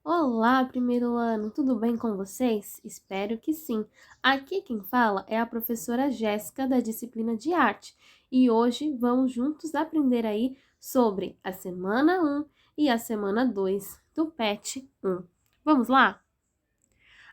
Olá, primeiro ano, tudo bem com vocês? Espero que sim. Aqui quem fala é a professora Jéssica da disciplina de arte e hoje vamos juntos aprender aí sobre a semana 1 e a semana 2 do PET 1. Vamos lá?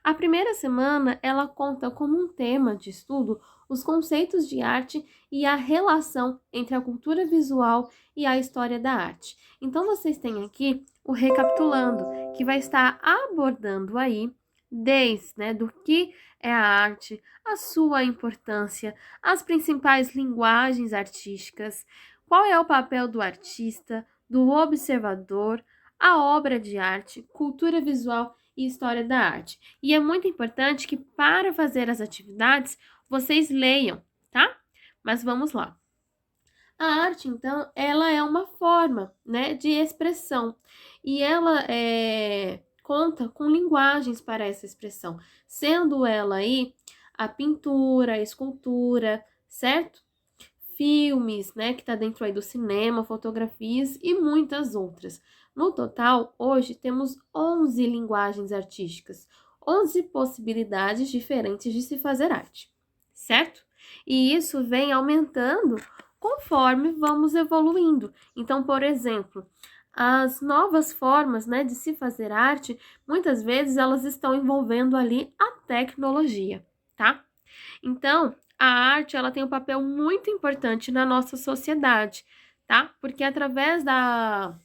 A primeira semana, ela conta como um tema de estudo os conceitos de arte e a relação entre a cultura visual e a história da arte. Então, vocês têm aqui o Recapitulando, que vai estar abordando aí desde, do que é a arte, a sua importância, as principais linguagens artísticas, qual é o papel do artista, do observador, a obra de arte, cultura visual e história da arte. E é muito importante que para fazer as atividades vocês leiam, tá? Mas vamos lá. A arte, então, ela é uma forma, de expressão e ela conta com linguagens para essa expressão, sendo ela aí a pintura, a escultura, certo? Filmes, que está dentro aí do cinema, fotografias e muitas outras. No total, hoje temos 11 linguagens artísticas, 11 possibilidades diferentes de se fazer arte, certo? E isso vem aumentando conforme vamos evoluindo. Então, por exemplo, as novas formas, de se fazer arte, muitas vezes elas estão envolvendo ali a tecnologia, tá? Então, a arte, ela tem um papel muito importante na nossa sociedade, tá? Porque é através da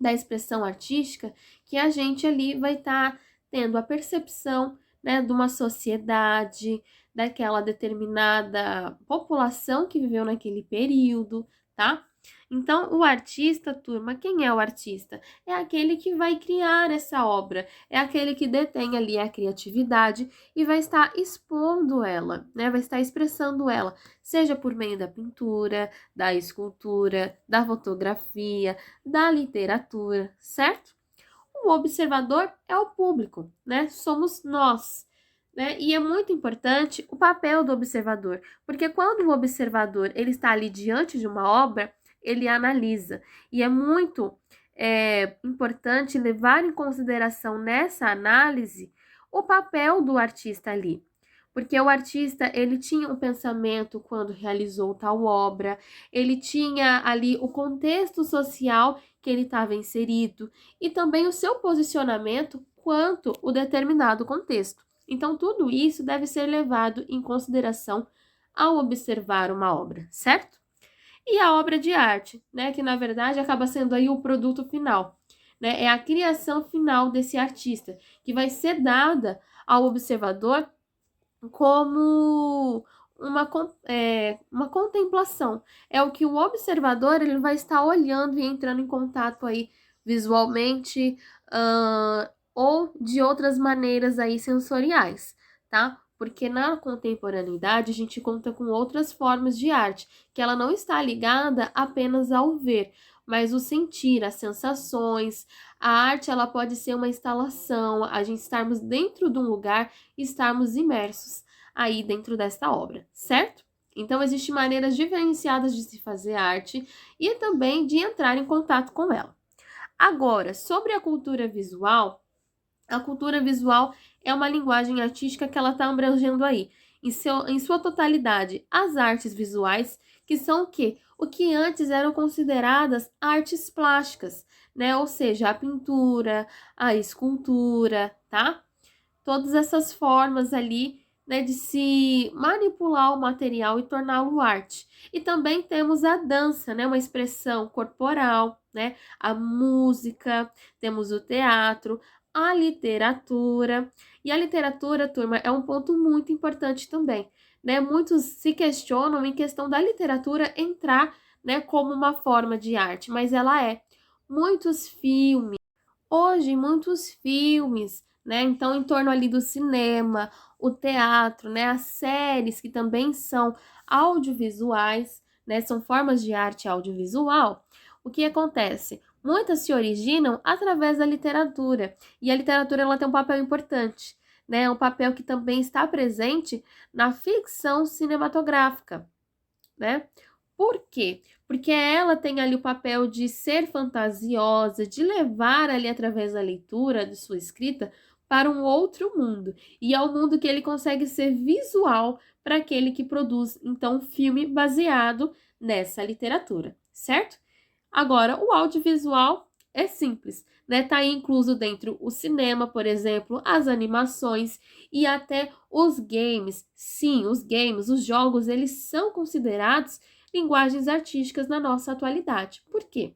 expressão artística que a gente ali vai estar tendo a percepção, de uma sociedade, daquela determinada população que viveu naquele período, tá? Então, o artista, turma, quem é o artista? É aquele que vai criar essa obra, é aquele que detém ali a criatividade e vai estar expondo ela, vai estar expressando ela, seja por meio da pintura, da escultura, da fotografia, da literatura, certo? O observador é o público, Somos nós. E é muito importante o papel do observador, porque quando o observador ele está ali diante de uma obra, ele analisa. E é muito importante levar em consideração nessa análise o papel do artista ali. Porque o artista, ele tinha um pensamento quando realizou tal obra, ele tinha ali o contexto social que ele estava inserido e também o seu posicionamento quanto o determinado contexto. Então, tudo isso deve ser levado em consideração ao observar uma obra, certo? E a obra de arte, que na verdade acaba sendo aí o produto final, É a criação final desse artista, que vai ser dada ao observador como uma contemplação. É o que o observador ele vai estar olhando e entrando em contato aí visualmente ou de outras maneiras aí sensoriais, tá? Porque na contemporaneidade a gente conta com outras formas de arte, que ela não está ligada apenas ao ver, mas o sentir, as sensações. A arte ela pode ser uma instalação, a gente estarmos dentro de um lugar e estarmos imersos aí dentro desta obra, certo? Então, existem maneiras diferenciadas de se fazer arte e também de entrar em contato com ela. Agora, sobre a cultura visual é uma linguagem artística que ela está abrangendo aí, em sua totalidade, as artes visuais, que são o quê? O que antes eram consideradas artes plásticas, Ou seja, a pintura, a escultura, tá? Todas essas formas ali, de se manipular o material e torná-lo arte. E também temos a dança, uma expressão corporal, A música, temos o teatro, a literatura. E a literatura, turma, é um ponto muito importante também, Muitos se questionam em questão da literatura entrar, como uma forma de arte, mas ela é. Muitos filmes, Então, em torno ali do cinema, o teatro, As séries, que também são audiovisuais, São formas de arte audiovisual. O que acontece? Muitas se originam através da literatura, e a literatura ela tem um papel importante, Um papel que também está presente na ficção cinematográfica, Por quê? porque ela tem ali o papel de ser fantasiosa, de levar ali através da leitura de sua escrita para um outro mundo. E é o mundo que ele consegue ser visual para aquele que produz, então, um filme baseado nessa literatura, certo? Agora, o audiovisual é simples, né? Tá aí incluso dentro o cinema, por exemplo, as animações e até os games. Sim, os games, os jogos, eles são considerados linguagens artísticas na nossa atualidade. Por quê?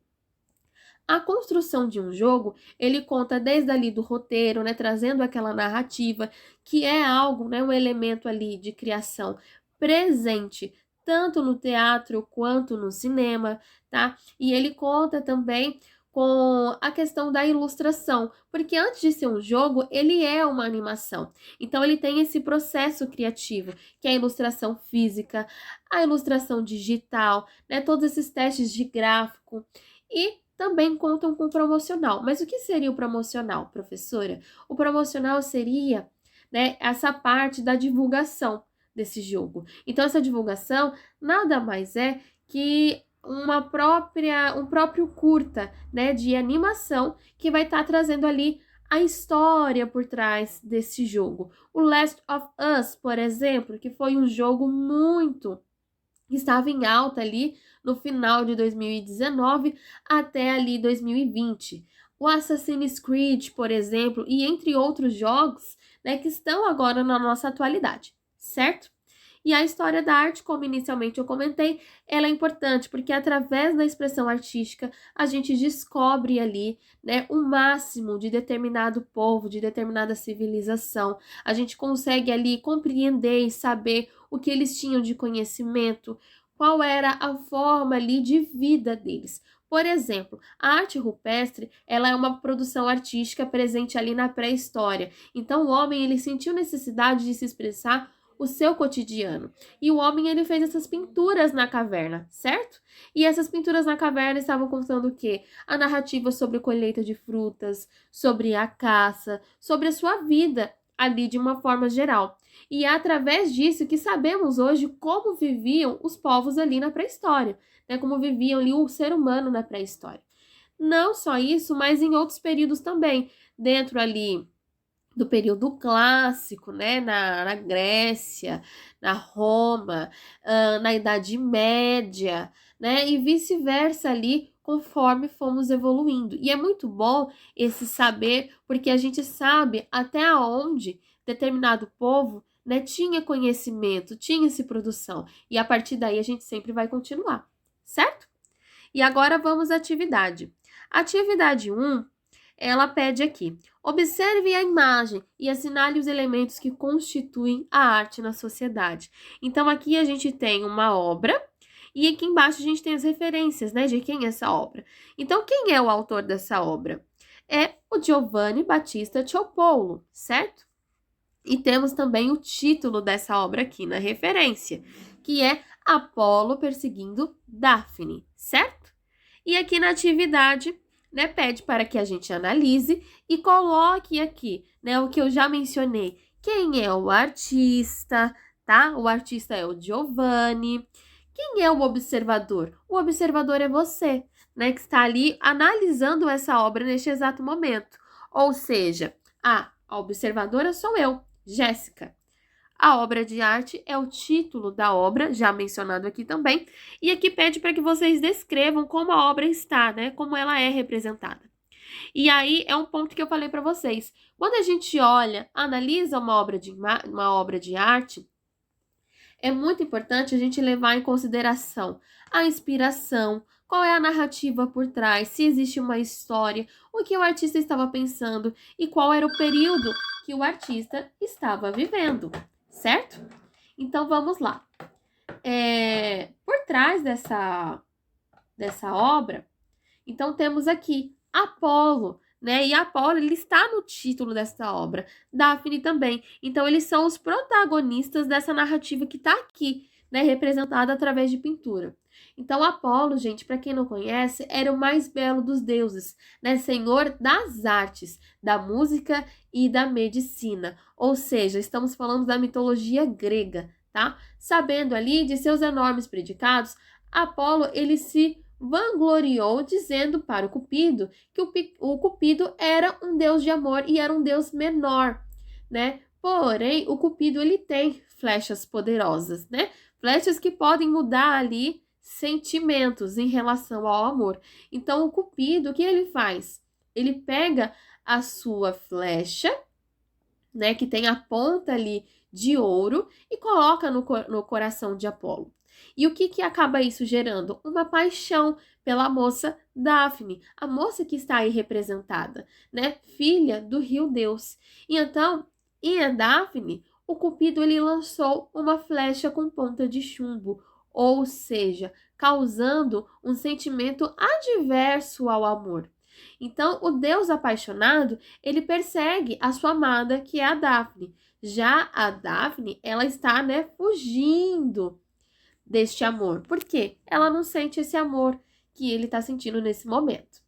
A construção de um jogo, ele conta desde ali do roteiro, né, trazendo aquela narrativa, que é algo, né, um elemento ali de criação presente, tanto no teatro quanto no cinema, tá? E ele conta também com a questão da ilustração, porque antes de ser um jogo, ele é uma animação. Então ele tem esse processo criativo, que é a ilustração física, a ilustração digital, né, todos esses testes de gráfico e também contam com promocional. Mas o que seria o promocional, professora? O promocional seria, né, essa parte da divulgação desse jogo. Então, essa divulgação nada mais é que um próprio curta, né, de animação que vai estar trazendo ali a história por trás desse jogo. O Last of Us, por exemplo, que foi um jogo que estava em alta ali no final de 2019 até ali 2020. O Assassin's Creed, por exemplo, e entre outros jogos, né, que estão agora na nossa atualidade, certo? E a história da arte, como inicialmente eu comentei, ela é importante porque através da expressão artística a gente descobre ali, né, o máximo de determinado povo, de determinada civilização. A gente consegue ali compreender e saber o que eles tinham de conhecimento, qual era a forma ali de vida deles. Por exemplo, a arte rupestre, ela é uma produção artística presente ali na pré-história. Então o homem ele sentiu necessidade de se expressar o seu cotidiano. E o homem ele fez essas pinturas na caverna, certo? E essas pinturas na caverna estavam contando o quê? A narrativa sobre a colheita de frutas, sobre a caça, sobre a sua vida ali de uma forma geral. E é através disso que sabemos hoje como viviam os povos ali na pré-história, né? Como viviam ali o ser humano na pré-história. Não só isso, mas em outros períodos também, dentro ali do período clássico, né, na Grécia, na Roma, na Idade Média, né, e vice-versa ali, conforme fomos evoluindo. E é muito bom esse saber, porque a gente sabe até onde determinado povo, né, tinha conhecimento, tinha essa produção, e a partir daí a gente sempre vai continuar, certo? E agora vamos à atividade. Atividade 1, ela pede aqui: observe a imagem e assinale os elementos que constituem a arte na sociedade. Então, aqui a gente tem uma obra e aqui embaixo a gente tem as referências, né, de quem é essa obra. Então, quem é o autor dessa obra? É o Giovanni Battista Tiepolo, certo? E temos também o título dessa obra aqui na referência, que é Apolo perseguindo Daphne, certo? E aqui na atividade, né, pede para que a gente analise e coloque aqui, né, o que eu já mencionei. Quem é o artista, tá? O artista é o Giovanni. Quem é o observador? O observador é você, né, que está ali analisando essa obra neste exato momento. Ou seja, a observadora sou eu, Jéssica. A obra de arte é o título da obra, já mencionado aqui também, e aqui pede para que vocês descrevam como a obra está, né? Como ela é representada. E aí é um ponto que eu falei para vocês. Quando a gente olha, analisa uma obra de arte, é muito importante a gente levar em consideração a inspiração, qual é a narrativa por trás, se existe uma história, o que o artista estava pensando e qual era o período que o artista estava vivendo, certo? Então vamos lá. Por trás dessa obra, então temos aqui Apolo, né? E Apolo, ele está no título dessa obra. Daphne também. Então, eles são os protagonistas dessa narrativa que está aqui, né? Representada através de pintura. Então, Apolo, gente, para quem não conhece, era o mais belo dos deuses, né? Senhor das artes, da música e da medicina. Ou seja, estamos falando da mitologia grega, tá? Sabendo ali de seus enormes predicados, Apolo, ele se vangloriou dizendo para o Cupido que o Cupido era um deus de amor e era um deus menor, né? Porém, o Cupido, ele tem flechas poderosas, né? Flechas que podem mudar ali sentimentos em relação ao amor. Então, o Cupido, o que ele faz? Ele pega a sua flecha, né, que tem a ponta ali de ouro e coloca no coração de Apolo. E o que acaba isso gerando? Uma paixão pela moça Daphne, a moça que está aí representada, né, filha do rio Deus. E então, em a Daphne, o Cupido ele lançou uma flecha com ponta de chumbo, ou seja, causando um sentimento adverso ao amor. Então, o Deus apaixonado, ele persegue a sua amada, que é a Daphne. Já a Daphne, ela está, né, fugindo deste amor. Por quê? Ela não sente esse amor que ele está sentindo nesse momento.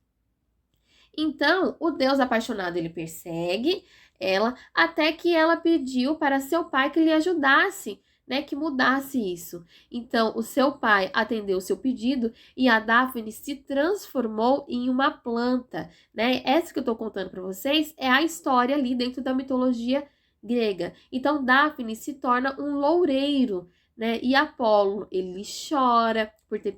Então, o Deus apaixonado, ele persegue ela até que ela pediu para seu pai que lhe ajudasse, né, que mudasse isso. Então, o seu pai atendeu o seu pedido e a Daphne se transformou em uma planta, né? Essa que eu tô contando para vocês é a história ali dentro da mitologia grega. Então, Daphne se torna um loureiro, né? E Apolo, ele chora por ter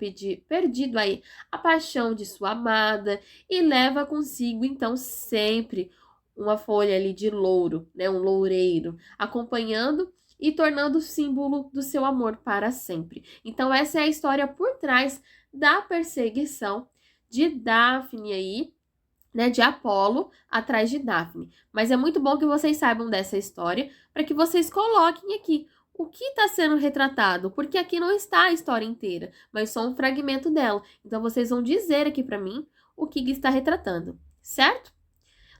perdido aí a paixão de sua amada e leva consigo, então, sempre uma folha ali de louro, né? Um loureiro, acompanhando e tornando símbolo do seu amor para sempre. Então, essa é a história por trás da perseguição de Daphne aí, né, de Apolo atrás de Daphne. Mas é muito bom que vocês saibam dessa história para que vocês coloquem aqui o que está sendo retratado, porque aqui não está a história inteira, mas só um fragmento dela. Então, vocês vão dizer aqui para mim o que está retratando, certo?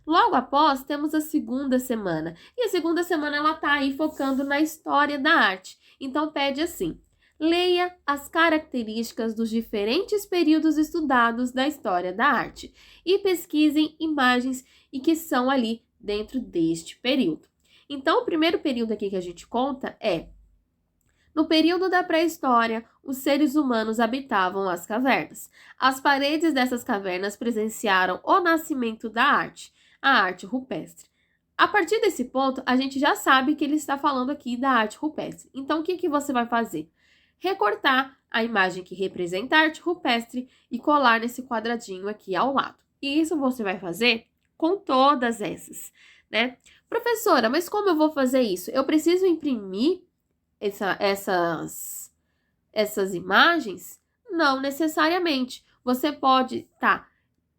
Logo após, temos a segunda semana. E a segunda semana ela tá aí focando na história da arte. Então pede assim: leia as características dos diferentes períodos estudados da história da arte e pesquisem imagens e que são ali dentro deste período. Então, o primeiro período aqui que a gente conta é: no período da pré-história, os seres humanos habitavam as cavernas. As paredes dessas cavernas presenciaram o nascimento da arte, a arte rupestre. A partir desse ponto, a gente já sabe que ele está falando aqui da arte rupestre. Então, o que você vai fazer? Recortar a imagem que representa a arte rupestre e colar nesse quadradinho aqui ao lado. E isso você vai fazer com todas essas, né? Professora, mas como eu vou fazer isso? Eu preciso imprimir essas imagens? Não necessariamente. Você pode estar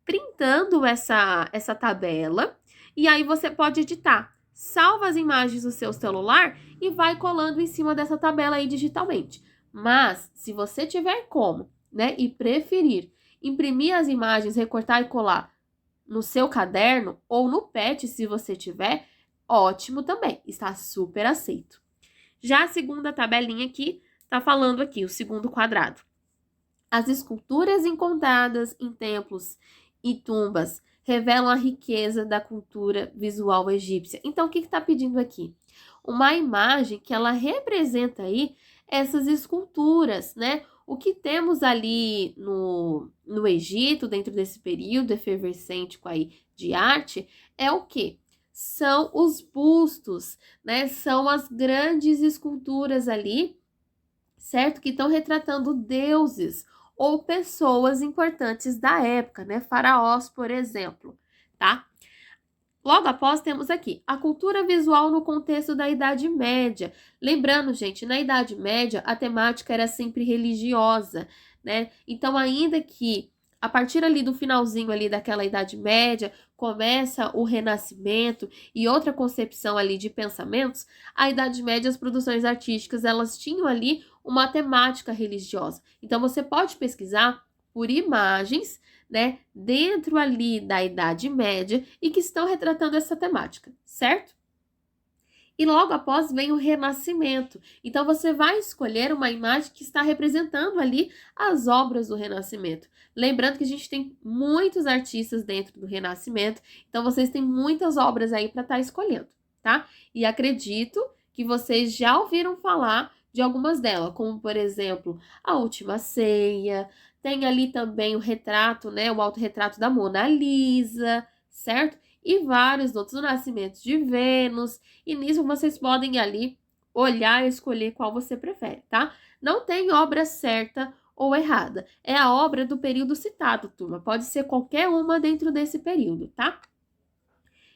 printando essa tabela e aí você pode editar. Salva as imagens do seu celular e vai colando em cima dessa tabela aí digitalmente. Mas, se você tiver como, né, e preferir imprimir as imagens, recortar e colar no seu caderno ou no PET, se você tiver, ótimo também, está super aceito. Já a segunda tabelinha aqui, está falando aqui, o segundo quadrado. As esculturas encontradas em templos e tumbas revelam a riqueza da cultura visual egípcia. Então, o que está pedindo aqui? Uma imagem que ela representa aí essas esculturas, né? O que temos ali no Egito, dentro desse período efervescente aí de arte, é o quê? São os bustos, né? São as grandes esculturas ali, certo? Que estão retratando deuses ou pessoas importantes da época, né? Faraós, por exemplo, tá? Logo após, temos aqui a cultura visual no contexto da Idade Média. Lembrando, gente, na Idade Média, a temática era sempre religiosa, né? Então, ainda que a partir ali do finalzinho ali daquela Idade Média, começa o Renascimento e outra concepção ali de pensamentos, a Idade Média, as produções artísticas, elas tinham ali uma temática religiosa. Então, você pode pesquisar por imagens, né, dentro ali da Idade Média e que estão retratando essa temática, certo? E logo após vem o Renascimento. Então, você vai escolher uma imagem que está representando ali as obras do Renascimento. Lembrando que a gente tem muitos artistas dentro do Renascimento, então vocês têm muitas obras aí para estar escolhendo, tá? E acredito que vocês já ouviram falar de algumas delas, como por exemplo, A Última Ceia, tem ali também o retrato, né, o autorretrato da Mona Lisa, certo? E vários outros, o Nascimento de Vênus, e nisso vocês podem ali olhar e escolher qual você prefere, tá? Não tem obra certa ou errada, é a obra do período citado, turma, pode ser qualquer uma dentro desse período, tá?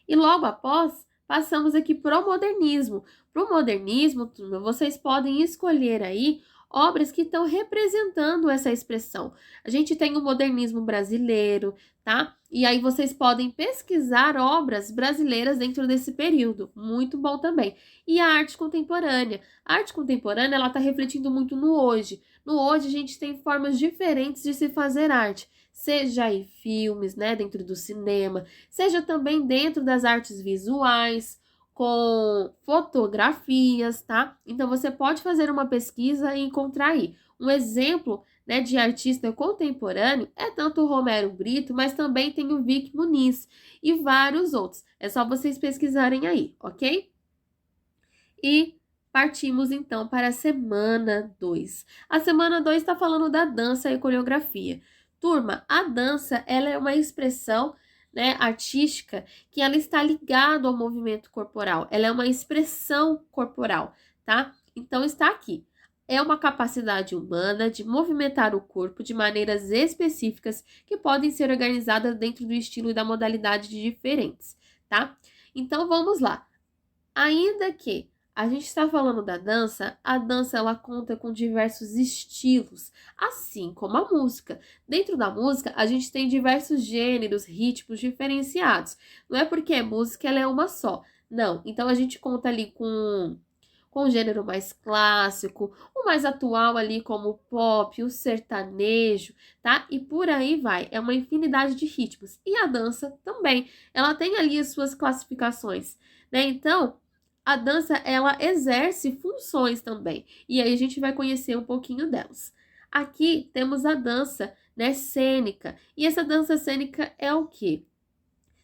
E logo após, passamos aqui para o modernismo. Para o modernismo, turma, vocês podem escolher aí obras que estão representando essa expressão. A gente tem o modernismo brasileiro, tá? E aí vocês podem pesquisar obras brasileiras dentro desse período. Muito bom também. E a arte contemporânea. A arte contemporânea, ela está refletindo muito no hoje. No hoje, a gente tem formas diferentes de se fazer arte. Seja em filmes, né, dentro do cinema, seja também dentro das artes visuais, com fotografias, tá? Então, você pode fazer uma pesquisa e encontrar aí. Um exemplo, né, de artista contemporâneo é tanto o Romero Brito, mas também tem o Vic Muniz e vários outros. É só vocês pesquisarem aí, ok? E partimos então para a semana 2. A semana 2 está falando da dança e coreografia. Turma, a dança, ela é uma expressão, né, artística que ela está ligada ao movimento corporal. Ela é uma expressão corporal, tá? Então está aqui. É uma capacidade humana de movimentar o corpo de maneiras específicas que podem ser organizadas dentro do estilo e da modalidade diferentes, tá? Então vamos lá. Ainda que a gente está falando da dança, a dança ela conta com diversos estilos, assim como a música. Dentro da música, a gente tem diversos gêneros, ritmos diferenciados. Não é porque é música, ela é uma só. Não, então a gente conta ali com o gênero mais clássico, o mais atual ali como o pop, o sertanejo, tá? E por aí vai, é uma infinidade de ritmos. E a dança também, ela tem ali as suas classificações, né? Então, a dança, ela exerce funções também. E aí a gente vai conhecer um pouquinho delas. Aqui temos a dança, né, cênica. E essa dança cênica é o quê?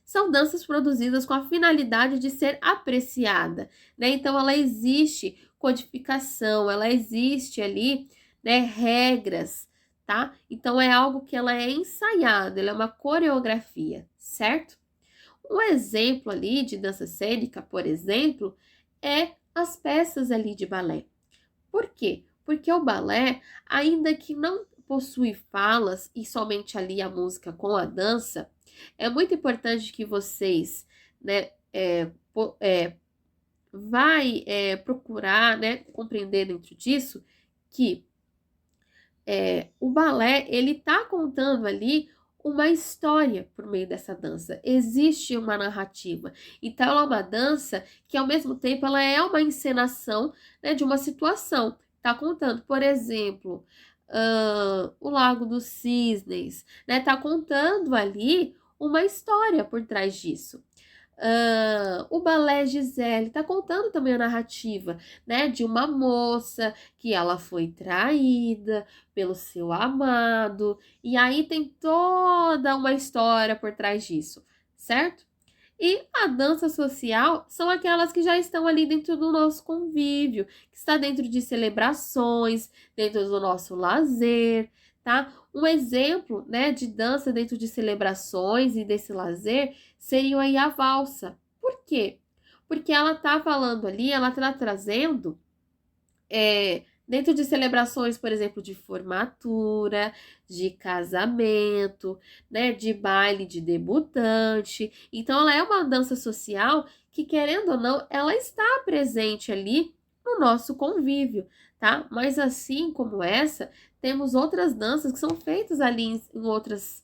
São danças produzidas com a finalidade de ser apreciada, né? Então, ela existe codificação, ela existe ali, né, regras, tá? Então, é algo que ela é ensaiada, ela é uma coreografia, certo? Um exemplo ali de dança cênica, por exemplo, é as peças ali de balé. Por quê? Porque o balé, ainda que não possui falas e somente ali a música com a dança, é muito importante que vocês, né, procurar, né, compreender dentro disso que o balé, ele tá contando ali uma história por meio dessa dança. Existe uma narrativa. Então, ela é uma dança que, ao mesmo tempo, ela é uma encenação, né, de uma situação. Tá contando, por exemplo, o Lago dos Cisnes, né? Tá contando ali uma história por trás disso. O balé Gisele está contando também a narrativa, né, de uma moça que ela foi traída pelo seu amado, e aí tem toda uma história por trás disso, certo? E a dança social são aquelas que já estão ali dentro do nosso convívio, que está dentro de celebrações, dentro do nosso lazer, tá? Um exemplo, né, de dança dentro de celebrações e desse lazer seria aí a valsa. Por quê? Porque ela tá falando ali, ela tá trazendo dentro de celebrações, por exemplo, de formatura, de casamento, né, de baile de debutante. Então, ela é uma dança social que, querendo ou não, ela está presente ali no nosso convívio, tá? Mas assim como essa, temos outras danças que são feitas ali em outras,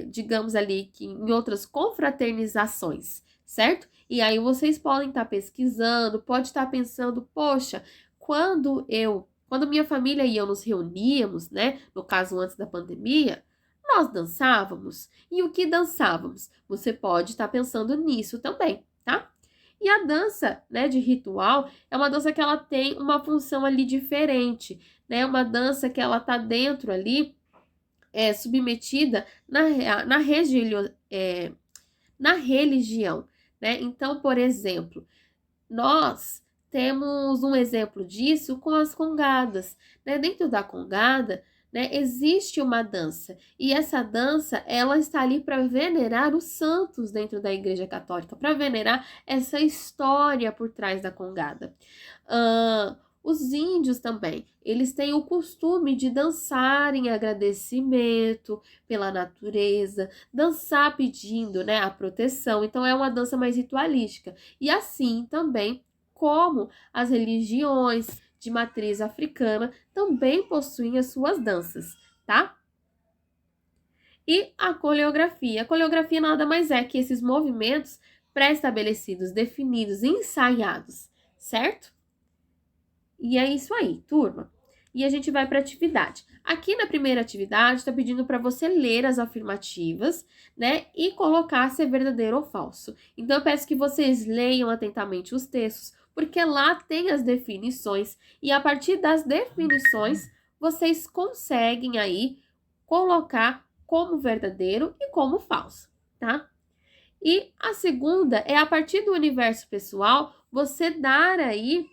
digamos ali, que em outras confraternizações, certo? E aí vocês podem estar pesquisando, pode estar pensando, poxa, quando minha família e eu nos reuníamos, né, no caso antes da pandemia, nós dançávamos. E o que dançávamos? Você pode estar pensando nisso também, tá? E a dança, né, de ritual é uma dança que ela tem uma função ali diferente, né? Uma dança que ela tá dentro ali, submetida na religião, né? Então, por exemplo, nós temos um exemplo disso com as congadas, né? Dentro da congada, né, existe uma dança, e essa dança, ela está ali para venerar os santos dentro da Igreja Católica, para venerar essa história por trás da congada. Os índios também, eles têm o costume de dançar em agradecimento pela natureza, dançar pedindo, né, a proteção, então é uma dança mais ritualística. E assim também como as religiões de matriz africana também possuem as suas danças, tá? E a coreografia. A coreografia nada mais é que esses movimentos pré-estabelecidos, definidos, ensaiados, certo? E é isso aí, turma. E a gente vai para a atividade. Aqui na primeira atividade, está pedindo para você ler as afirmativas, né? E colocar se é verdadeiro ou falso. Então, eu peço que vocês leiam atentamente os textos, porque lá tem as definições. E a partir das definições, vocês conseguem aí colocar como verdadeiro e como falso, tá? E a segunda é, a partir do universo pessoal, você dar aí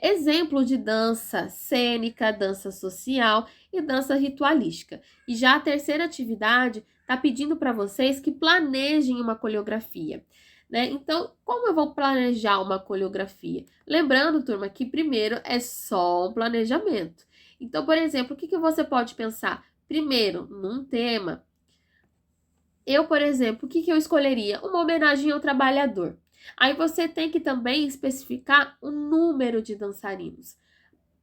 exemplo de dança cênica, dança social e dança ritualística. E já a terceira atividade está pedindo para vocês que planejem uma coreografia, né? Então, como eu vou planejar uma coreografia? Lembrando, turma, que primeiro é só um planejamento. Então, por exemplo, o que você pode pensar? Primeiro, num tema. Eu, por exemplo, o que eu escolheria? Uma homenagem ao trabalhador. Aí você tem que também especificar o número de dançarinos.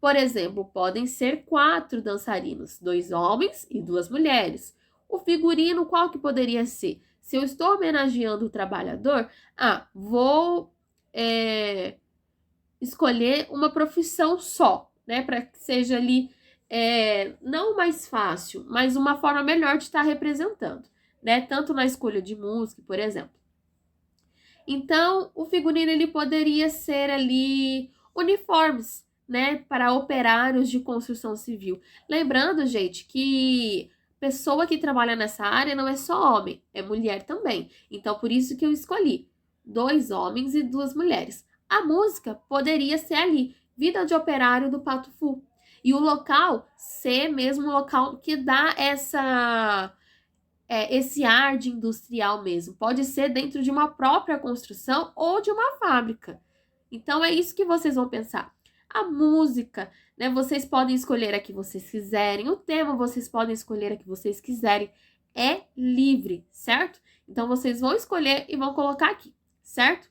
Por exemplo, podem ser 4 dançarinos, 2 homens e 2 mulheres. O figurino, qual que poderia ser? Se eu estou homenageando o trabalhador, vou escolher uma profissão só, né? Para que seja ali, não mais fácil, mas uma forma melhor de estar representando, né? Tanto na escolha de música, por exemplo. Então, o figurino ele poderia ser ali uniformes, né, para operários de construção civil. Lembrando, gente, que pessoa que trabalha nessa área não é só homem, é mulher também. Então, por isso que eu escolhi 2 homens e 2 mulheres. A música poderia ser ali, Vida de Operário do Pato Fu. E o local ser mesmo o local que dá esse ar de industrial mesmo. Pode ser dentro de uma própria construção ou de uma fábrica. Então, é isso que vocês vão pensar. A música, né? Vocês podem escolher a que vocês quiserem. O tema, vocês podem escolher a que vocês quiserem. É livre, certo? Então, vocês vão escolher e vão colocar aqui, certo?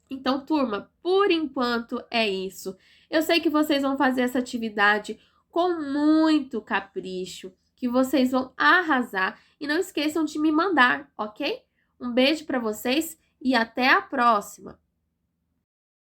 Então, turma, por enquanto é isso. Eu sei que vocês vão fazer essa atividade com muito capricho, que vocês vão arrasar. E não esqueçam de me mandar, ok? Um beijo para vocês e até a próxima!